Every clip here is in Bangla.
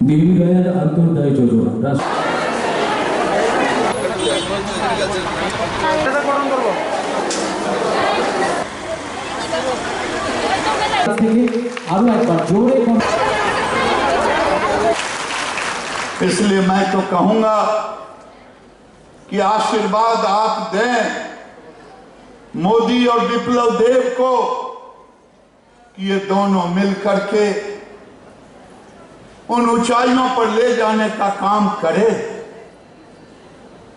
বিবিগায়ের আন্তর্দায়ী যোজনা इसलिए मैं तो कहूंगा कि आशीर्वाद आप दें मोदी और विप्लव देव को कि ये दोनों मिलकर के उन ऊंचाइयों पर ले जाने का काम करे।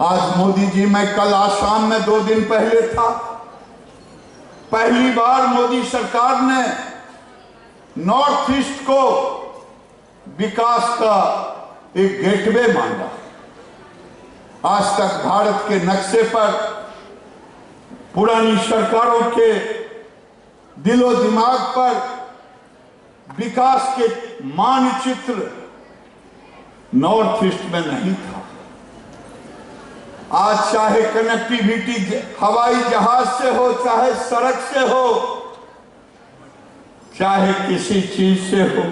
आज मोदी जी, मैं कल आसाम में 2 दिन पहले था, पहली बार मोदी सरकार ने नॉर्थ ईस्ट को विकास का एक गेटवे मांगा। आज तक भारत के नक्शे पर पुरानी सरकारों के दिलो दिमाग पर विकास के मानचित्र नॉर्थ ईस्ट में नहीं था। आज चाहे कनेक्टिविटी हवाई जहाज से हो, चाहे सड़क से हो, चाहे किसी चीज से हो,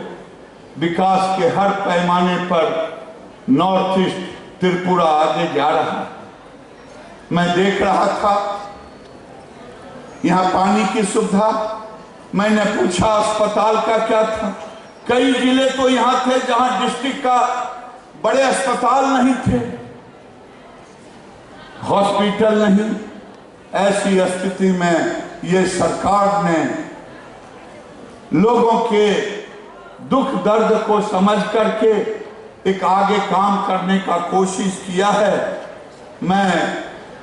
विकास के हर पैमाने पर नॉर्थ ईस्ट त्रिपुरा आगे जा रहा है। मैं देख रहा था यहां पानी की सुविधा, मैंने पूछा अस्पताल का क्या था। कई जिले तो यहां थे जहां डिस्ट्रिक्ट का बड़े अस्पताल नहीं थे, हॉस्पिटल नहीं। ऐसी स्थिति में ये सरकार ने लोगों के दुख दर्द को समझ करके एक आगे काम करने का कोशिश किया है। मैं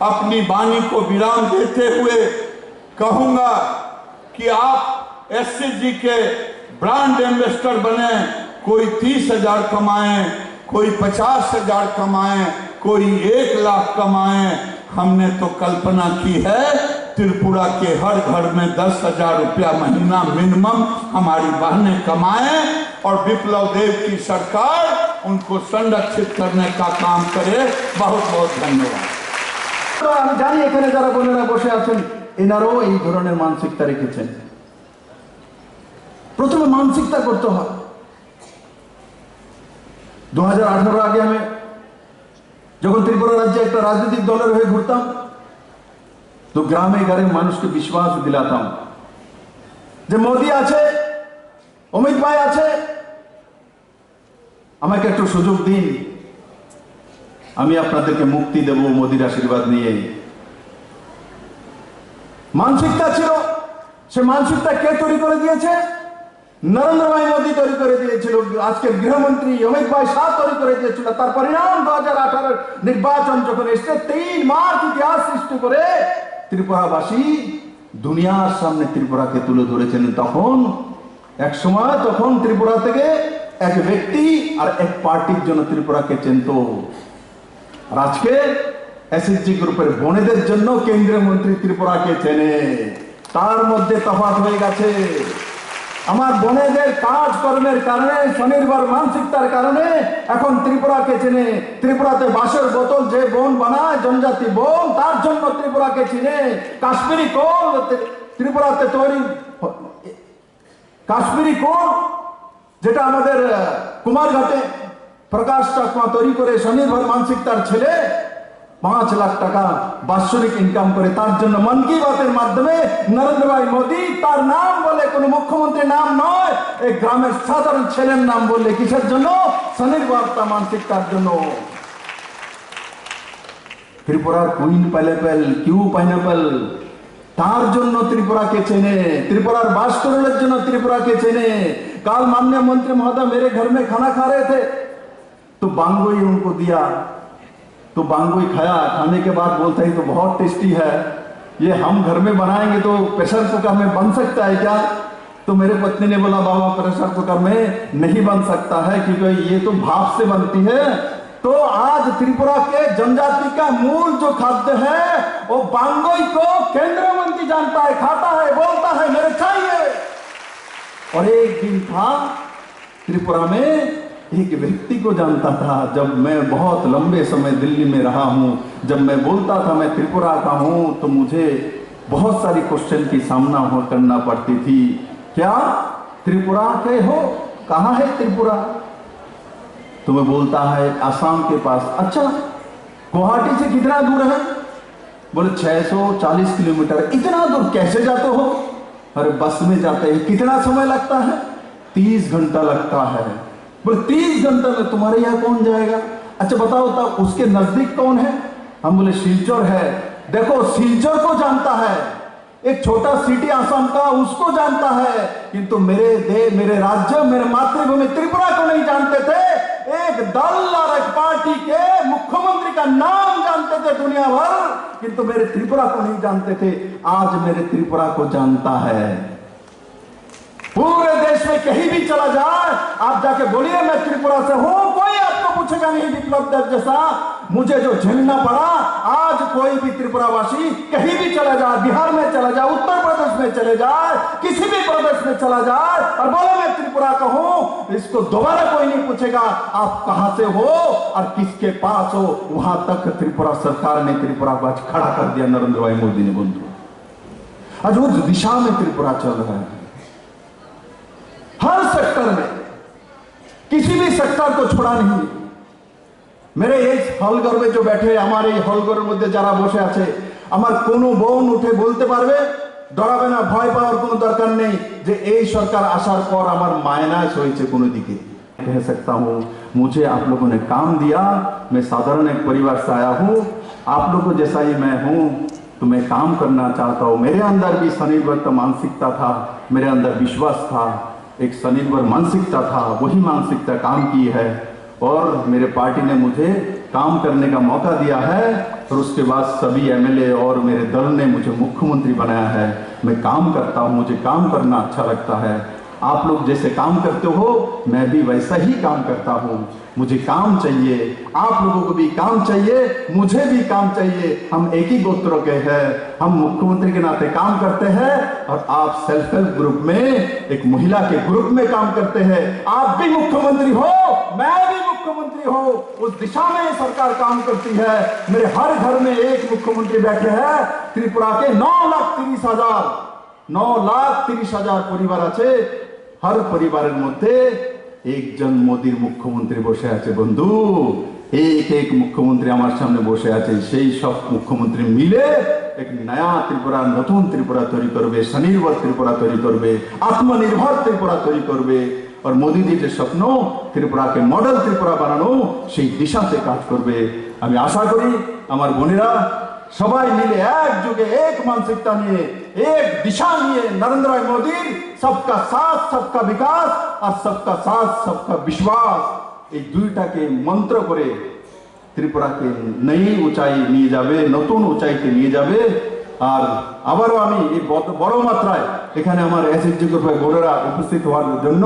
अपनी वाणी को विराम देते हुए कहूंगा कि आप एससीजी के ब्रांड एम्बेसडर बने। कोई 30,000 कमाए, कोई 50,000 कमाए, कोई 1 लाख कमाए। हमने तो कल्पना की है त्रिपुरा के हर घर में 10,000 रुपया महीना मिनिमम हमारी बहनें कमाएं और विप्लव देव की सरकार उनको संरक्षित करने का काम करे। बहुत बहुत धन्यवाद। আমি জানি এখানে যারা বোনেরা বসে আছেন এনারাও এই ধরনের মানসিকতা রেখেছেন। প্রথমে মানসিকতা করতে হয়। 2018 আগে আমি যখন ত্রিপুরা রাজ্যে একটা রাজনৈতিক দলের হয়ে ঘুরতাম তো গ্রামে গ্রামে মানুষকে বিশ্বাস দিলাতাম যে মোদি আছে, অমিত ভাই আছে, আমাকে একটু সুযোগ দিন, আমি আপনাদেরকে মুক্তি দেব মোদির আশীর্বাদ নিয়ে। মানসিকতা ছিল, সে মানসিকতা কে তৈরি করে দিয়েছে? নরেন্দ্র ভাই মোদি তৈরি করে দিয়েছিল। আজকের গৃহমন্ত্রী অমিত ভাই শাহ তৈরি করে দিয়েছিল। তার পরিণাম 2018 নির্বাচন যখন এসে 3 মার্চ ইতিহাস সৃষ্টি করে ত্রিপুরাবাসী দুনিয়ার সামনে ত্রিপুরাকে তুলে ধরেছেন। তখন এক সময় তখন ত্রিপুরা থেকে এক ব্যক্তি আর এক পার্টির জন্য ত্রিপুরাকে চিনত। আর আজকে এসএসজি গ্রুপের বোনেদের জন্য কেন্দ্রীয় মন্ত্রী ত্রিপুরাকে চেনে। তার মধ্যে তফাৎ হয়ে গেছে। আমার বোনেদের কাজকর্মের কারণে, স্বনির্ভর মানসিকতার কারণে এখন ত্রিপুরাকে চেনে। ত্রিপুরাতে বাঁশের বোতল যে বোন বানায়, জনজাতি বোন, তার জন্য ত্রিপুরাকে চিনে। কাশ্মীরি কোল ত্রিপুরাতে তৈরি, কাশ্মীরি কোল যেটা আমাদের কুমারঘাটে প্রকাশ চাকমা তৈরি করে স্বনির্ভর মানসিকতার ছেলে 5 লাখ টাকা বাৎসরিক ইনকাম করে। তার জন্য মন কি বাতের মাধ্যমে নরেন্দ্র ভাই মোদি তার নাম বলে, কোনো মুখ্যমন্ত্রীর নাম নয়, এই গ্রামের সাধারণ ছেলের নাম বললে কিসের জন্য? স্বনির্ভরতা মানসিকতার জন্য। ত্রিপুরার কুইন পাইনাপেল, কিউ পাইনাপেল, তার জন্য ত্রিপুরাকে চেনে। त्रिपुरार 22 करोड़ जन त्रिपुरा के चेने। कल माननीय मंत्री महोदय मेरे घर में खाना खा रहे थे तो बांगोई उनको दिया, तो बांगोई खाया। खाने के बाद बोलता है तो बहुत टेस्टी है, ये हम घर में बनाएंगे तो प्रेशर कुकर में बन सकता है क्या? तो मेरे पत्नी ने बोला बाबा प्रेशर कुकर में नहीं बन सकता है क्योंकि ये तो भाप से बनती है। तो आज त्रिपुरा के जनजाति का मूल जो खाद्य है वो बांगोई को केंद्रीय मंत्री जानता है, खाता है, बोलता है मेरे चाहिए। और एक दिन था त्रिपुरा में एक व्यक्ति को जानता था, जब मैं बहुत लंबे समय दिल्ली में रहा हूं, जब मैं बोलता था मैं त्रिपुरा का हूं तो मुझे बहुत सारी क्वेश्चन की सामना करना पड़ती थी। क्या त्रिपुरा के हो? कहाँ है त्रिपुरा? तुम्हें बोलता है आसाम के पास। अच्छा, गुवाहाटी से कितना दूर है? बोले 640 किलोमीटर। इतना दूर कैसे जाते हो? अरे बस में जाते हैं। कितना समय लगता है? 30 घंटा लगता है। बोले 30 घंटे में तुम्हारे यहाँ कौन जाएगा? अच्छा बताओ तब उसके नजदीक कौन है? हम बोले सिलचर है। देखो सिलचर को जानता है, एक छोटा सिटी आसाम का, उसको जानता है, किंतु मेरे राज्य, मेरे मातृभूमि त्रिपुरा को नहीं जानते थे। एक दल और एक पार्टी के मुख्यमंत्री का नाम जानते थे दुनिया भर, किंतु मेरे त्रिपुरा को नहीं जानते थे। आज मेरे त्रिपुरा को जानता है। पूरे देश में कहीं भी चला जाए, आप जाके बोलिए मैं त्रिपुरा से हूं, कोई आपको पूछेगा नहीं विप्लव देव जैसा मुझे जो झेलना पड़ा। आज कोई भी त्रिपुरावासी कहीं भी चला जाए, बिहार में चला जाए, उत्तर प्रदेश में चले जाए, किसी भी प्रदेश में चला जाए और बोले मैं त्रिपुरा का हूं, इसको दोबारा कोई नहीं पूछेगा आप कहां से हो और किसके पास हो। वहां तक त्रिपुरा सरकार ने त्रिपुरा को आज खड़ा कर दिया नरेंद्र भाई मोदी ने। बंधु आज उस दिशा में त्रिपुरा चल रहा है। हर सेक्टर में, किसी भी सेक्टर को छोड़ा नहीं। मेरे এই হলঘরে जो बैठे, আমার এই হলঘরের মধ্যে যারা বসে আছে, আমার কোনো বোন উঠে বলতে পারবে, ডরাবে না, ভয় পাওয়ার কোনো দরকার নেই যে এই সরকার আসার পর আমার মাইনাস হয়েছে কোনো দিকে। कह सकता हूं मुझे आप लोगों ने काम दिया, मैं साधारण एक परिवार से आया हूं, आप लोगों जैसा ही मैं हूं, तो मैं काम करना चाहता हूं। मेरे अंदर भी स्वनिर्भर का मानसिकता था, मेरे अंदर विश्वास था, एक स्वनिर्भर मानसिकता था, वही मानसिकता काम की है और मेरे पार्टी ने मुझे काम करने का मौका दिया है और उसके बाद सभी एमएलए और मेरे दल ने मुझे मुख्यमंत्री बनाया है। मैं काम करता हूं, मुझे काम करना अच्छा लगता है। आप लोग जैसे काम करते हो मैं भी वैसा ही काम करता हूं। मुझे काम चाहिए, आप लोगों को भी काम चाहिए, मुझे भी काम चाहिए। हम एक ही गोत्र के हैं, हम मुख्यमंत्री के नाते काम करते हैं और आप सेल्फ हेल्प ग्रुप में एक महिला के ग्रुप में काम करते हैं। आप भी मुख्यमंत्री हो, मैं भी मुख्यमंत्री हो, उस दिशा में सरकार काम करती है। मेरे हर घर में एक मुख्यमंत्री बैठे हैं। त्रिपुरा के 9,30,000 परिवार আছে। हर परिवारेर मध्य एक जन मोदीर मुख्यमंत्री बसे आछे। बंधु एक एक मुख्यमंत्री आमार सामने बसे आछे। सेई सब मुख्यमंत्री मिले एक नया त्रिपुरा, नतून त्रिपुरा तैरी करबे, स्वनिर्भर त्रिपुरा तैरी करबे, आत्मनिर्भर त्रिपुरा तैरी करबे और मोदी जी जे स्वप्न त्रिपुरा के मॉडल त्रिपुरा बानानो सेई दिशाते काज करबे। आमी आशा करी आमार बोनेरा সবাই মিলে একযোগে এক মানসিকতা নিয়ে এক দিশা নিয়ে नरेंद्र भाई मोदी सबका साथ सबका विकास और सबका साथ सबका विश्वास এই দুইটাকে মন্ত্র করে ত্রিপুরাকে নई ऊंचाई নিয়ে যাবে, নতুন ऊंचाईতে নিয়ে যাবে। আর আবারও আমি এই বড় মাত্রায় এখানে আমার এসএসজি গ্রুপের বোনেরা উপস্থিত হওয়ার জন্য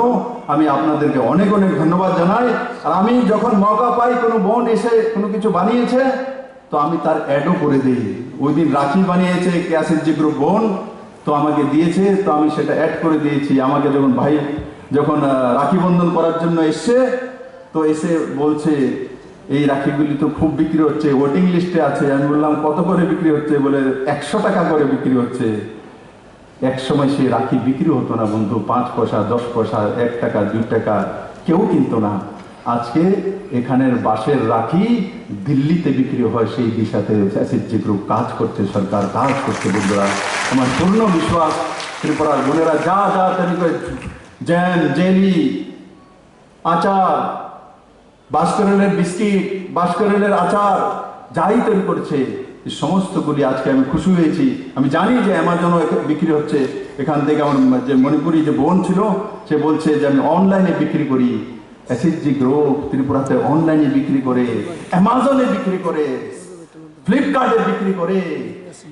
আমি আপনাদেরকে অনেক অনেক ধন্যবাদ জানাই। আর আমি যখন মौका পাই কোনো বোন এসে কোনো কিছু বানিয়েছে তো আমি তার অ্যাডও করে দিই। ওই দিন রাখি বানিয়েছে এসএসজি গ্রুপ বোন, তো আমাকে দিয়েছে, তো আমি সেটা অ্যাড করে দিয়েছি। আমাকে যখন ভাই যখন রাখি বন্ধন করার জন্য এসে তো এসে বলছে এই রাখিগুলি তো খুব বিক্রি হচ্ছে, ওয়েটিং লিস্টে আছে। আমি বললাম কত করে বিক্রি হচ্ছে? বলে 100 টাকা করে বিক্রি হচ্ছে। এক সময় সে রাখি বিক্রি হতো না বন্ধু, 5 পয়সা 10 পয়সা 1 টাকা 2 টাকা কেউ কিনতো না। আজকে এখানের বাঁশের রাখি দিল্লিতে বিক্রি হয়। সেই দিশাতে এসএসজি গ্রুপ কাজ করছে, সরকার কাজ করছে। বন্ধুরা আমার পূর্ণ বিশ্বাস ত্রিপুরার বোনেরা যা যা তৈরি করে জ্যাম, জেলি, আচার, বাঁশকরেলের বিস্কিট, বাঁশকরেলের আচার যাই তৈরি করছে এই সমস্তগুলি আজকে আমি খুশি হয়েছি। আমি জানি যে অ্যামাজনও বিক্রি হচ্ছে। এখান থেকে আমার যে মণিপুরি যে বোন ছিল সে বলছে যে আমি অনলাইনে বিক্রি করি। এসএসজি গ্রুপ ত্রিপুরাতে অনলাইনে বিক্রি করে, অ্যামাজনে বিক্রি করে, ফ্লিপকার্টে বিক্রি করে।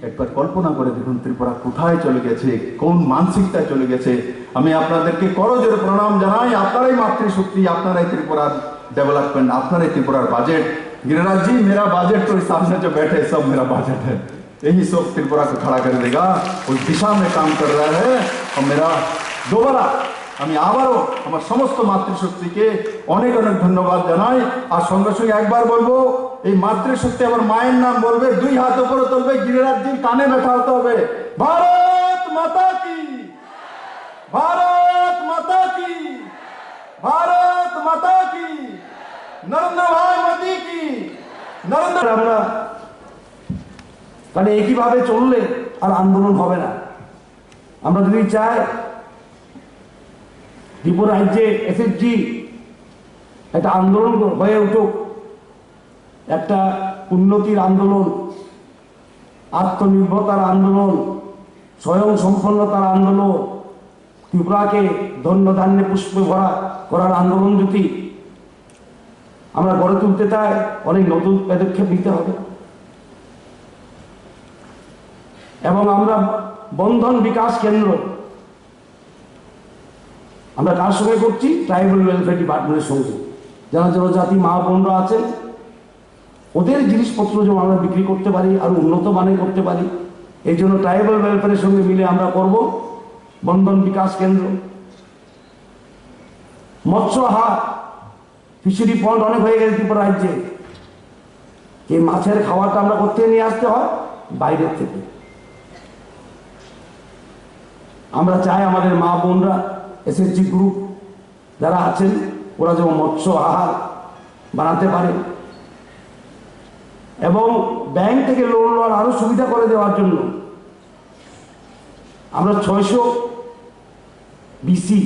একবার কল্পনা করে দেখুন ত্রিপুরা কোথায় চলে গেছে, কোন মানসিকতায় চলে গেছে। আমি আপনাদেরকে করজোড়ে প্রণাম জানাই। আপনারাই মাতৃশক্তি, আপনারাই ত্রিপুরার डेवलपमेंट, আপনারাই ত্রিপুরার বাজেट। गिरिराज जी मेरा बजट तो सामने जो बैठे सब मेरा बजट है, यही सब त्रिपुरा को खड़ा कर देगा। उस दिशा में काम कर रहा है और मेरा दोबारा আমি আবারও আমার সমস্ত মাতৃশক্তিকে অনেক অনেক ধন্যবাদ জানাই। আর সঙ্গে সঙ্গে একবার বলবো এই মাতৃশক্তি আবার মায়ের নাম বলবে, 2 হাত উপরে তুলবে, গিরিরাজজির কানে ব্যথা হতে হবে। ভারত মাতা কি, ভারত মাতা কি, ভারত মাতা কি। নরেন্দ্র ভাই মোদি কি নরেন্দ্র। আমরা মানে একইভাবে চললে আর আন্দোলন হবে না। আমরা যদি চাই ত্রিপুরা রাজ্যে এসএসজি একটা আন্দোলন হয়ে উঠুক, একটা উন্নতির আন্দোলন, আত্মনির্ভরতার আন্দোলন, স্বয়ং সম্পন্নতার আন্দোলন, ত্রিপুরাকে ধন্য ধান্যে পুষ্পে ভরা করার আন্দোলন যদি আমরা গড়ে তুলতে চাই, অনেক নতুন পদক্ষেপ নিতে হবে। এবং আমরা বন্ধন বিকাশ কেন্দ্র আমরা কার সঙ্গে করছি? ট্রাইবাল ওয়েলফেয়ার ডিপার্টমেন্টের সঙ্গে। যারা জনজাতি মা বোনরা আছেন, ওদের জিনিসপত্র যেন আমরা বিক্রি করতে পারি, আরো উন্নত মানের করতে পারি, এই জন্য ট্রাইবাল ওয়েলফেয়ারের সঙ্গে মিলে আমরা করব বন্ধন বিকাশ কেন্দ্র। মৎস্য হাট, ফিশারি পন্ড অনেক হয়ে গেছে ত্রিপুরা রাজ্যে। এই মাছের খাবারটা আমরা করতে নিয়ে আসতে হয় বাইরের থেকে। আমরা চাই আমাদের মা বোনরা, এসএসজি গ্রুপ যারা আছেন, ওরা যেমন মৎস্য আহার বানাতে পারে এবং ব্যাংক থেকে লোন নেওয়ার আরো সুবিধা করে দেওয়ার জন্য আমরা 600 বিসি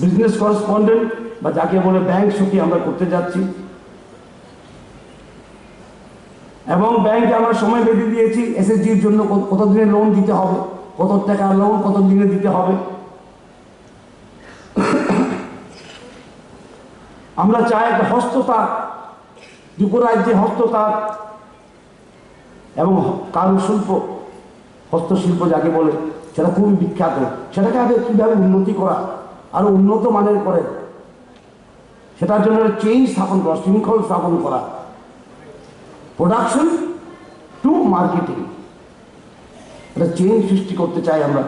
বিজনেস করেসপন্ডেন্ট বা যাকে বলে ব্যাংক সখী আমরা করতে যাচ্ছি। এবং ব্যাংকে আমরা সময় বেঁধে দিয়েছি এসএসজির জন্য কত দিনে লোন দিতে হবে, কত টাকার লোন কত দিনে দিতে হবে। আমরা চাই একটা হস্ততাঁত, ত্রিপুরা রাজ্যে হস্ততাঁত এবং কারুশিল্প, হস্তশিল্প যাকে বলে, সেটা খুবই বিখ্যাত। সেটাকে আগে কীভাবে উন্নতি করা, আরো উন্নত মানের করে, সেটার জন্য চেইন স্থাপন করা, শৃঙ্খল স্থাপন করা, প্রোডাকশন টু মার্কেটিং, এটা চেইন সৃষ্টি করতে চাই আমরা।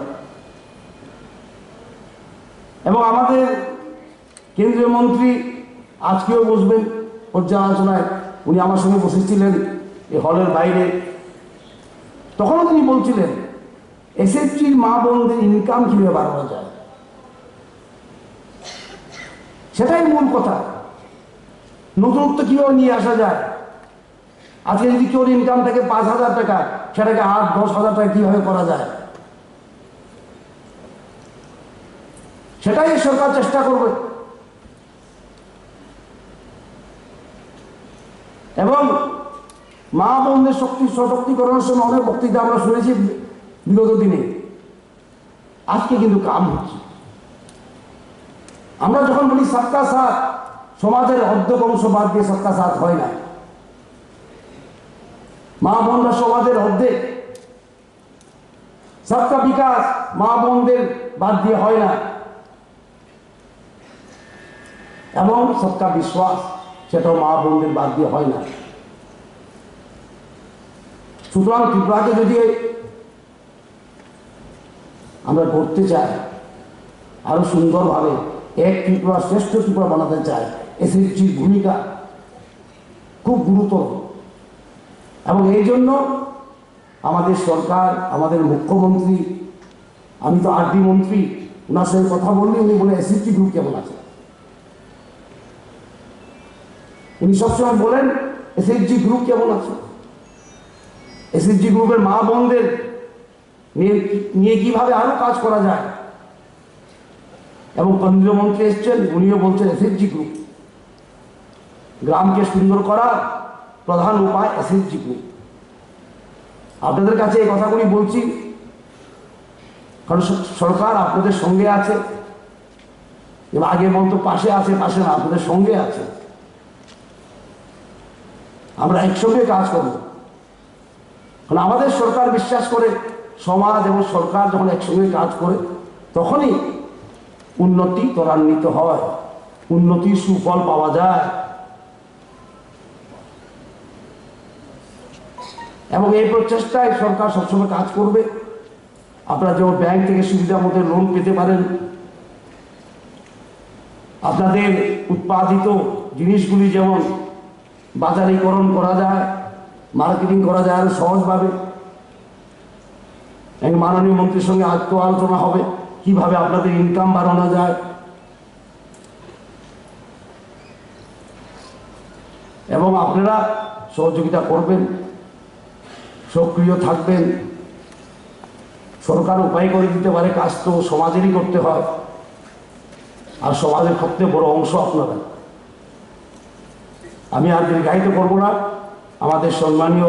এবং আমাদের কেন্দ্রীয় মন্ত্রী আজকেও বসবেন পর্যালোচনায়। উনি আমার সঙ্গে বসেছিলেন এই হলের বাইরে, তখনও তিনি বলছিলেন এসএসজির মা বোনদের ইনকাম কিভাবে বাড়ানো যায়, সেটাই মূল কথা। নতুনত্ব কিভাবে নিয়ে আসা যায়। আজকে যদি কেউ ইনকাম থাকে 5,000 টাকা, সেটাকে 8-10,000 টাকা কিভাবে করা যায়, সেটাই সরকার চেষ্টা করবে। এবং মা বোনদের সশক্তিকরণের সময় অনেক বক্তৃতা আমরা শুনেছি বিগত দিনে, আজকে কিন্তু কাম হচ্ছে। আমরা যখন বলি সবকা সাথ, সমাজের অর্ধেক অংশ বাদ দিয়ে সবকা সাথ হয় না। মা বোনরা সমাজের অর্ধেক। সবকা বিকাশ মা বোনদের বাদ দিয়ে হয় না। এবং সবকা বিশ্বাস, সেটাও মা বোনদের বাদ দিয়ে হয় না। সুতরাং ত্রিপুরাকে যদি আমরা করতে চাই আরো সুন্দরভাবে, এক ত্রিপুরা শ্রেষ্ঠ ত্রিপুরা বানাতে চাই, এসএসজির ভূমিকা খুব গুরুতর। এবং এই জন্য আমাদের সরকার, আমাদের মুখ্যমন্ত্রী, আমি তো আরডি মন্ত্রী, ওনার সঙ্গে কথা বললি উনি বলে এসএসজি গ্রুপ কেমন আছে। উনি সবসময় বলেন এসএসজি গ্রুপ কেমন আছে, এসএসজি গ্রুপের মা বোনদের নিয়ে কিভাবে আরো কাজ করা যায়। এবং কেন্দ্রীয় মন্ত্রী এসছেন, উনিও বলছেন এসএসজি গ্রুপ, গ্রামকে সুন্দর করার প্রধান উপায় এসএসজি গ্রুপ। আপনাদের কাছে এই কথাগুলি বলছি কারণ সরকার আপনাদের সঙ্গে আছে। আগে বলতো পাশে আছে, পাশে না, আপনাদের সঙ্গে আছে। আমরা একসঙ্গে কাজ করব। কারণ আমাদের সরকার বিশ্বাস করে, সমাজ এবং সরকার যখন একসঙ্গে কাজ করে তখনই উন্নতি ত্বরান্বিত হয়, উন্নতির সুফল পাওয়া যায়। এবং এই প্রচেষ্টায় সরকার সবসময় কাজ করবে। আপনারা যেমন ব্যাংক থেকে সুবিধা মতো লোন পেতে পারেন, আপনাদের উৎপাদিত জিনিসগুলি যেমন বাজারীকরণ করা যায়, মার্কেটিং করা যায় আরো সহজভাবে। মাননীয় মন্ত্রীর সঙ্গে আলোচনা হবে কিভাবে আপনাদের ইনকাম বাড়ানো যায়। এবং আপনারা সহযোগিতা করবেন, সক্রিয় থাকবেন। সরকার উপায় করে দিতে পারে, কাজ তো সমাজেরই করতে হয়, আর সমাজের সবচেয়ে বড় অংশ আপনারা। আমি আর দীর্ঘায়িত করব না। আমাদের সম্মানীয়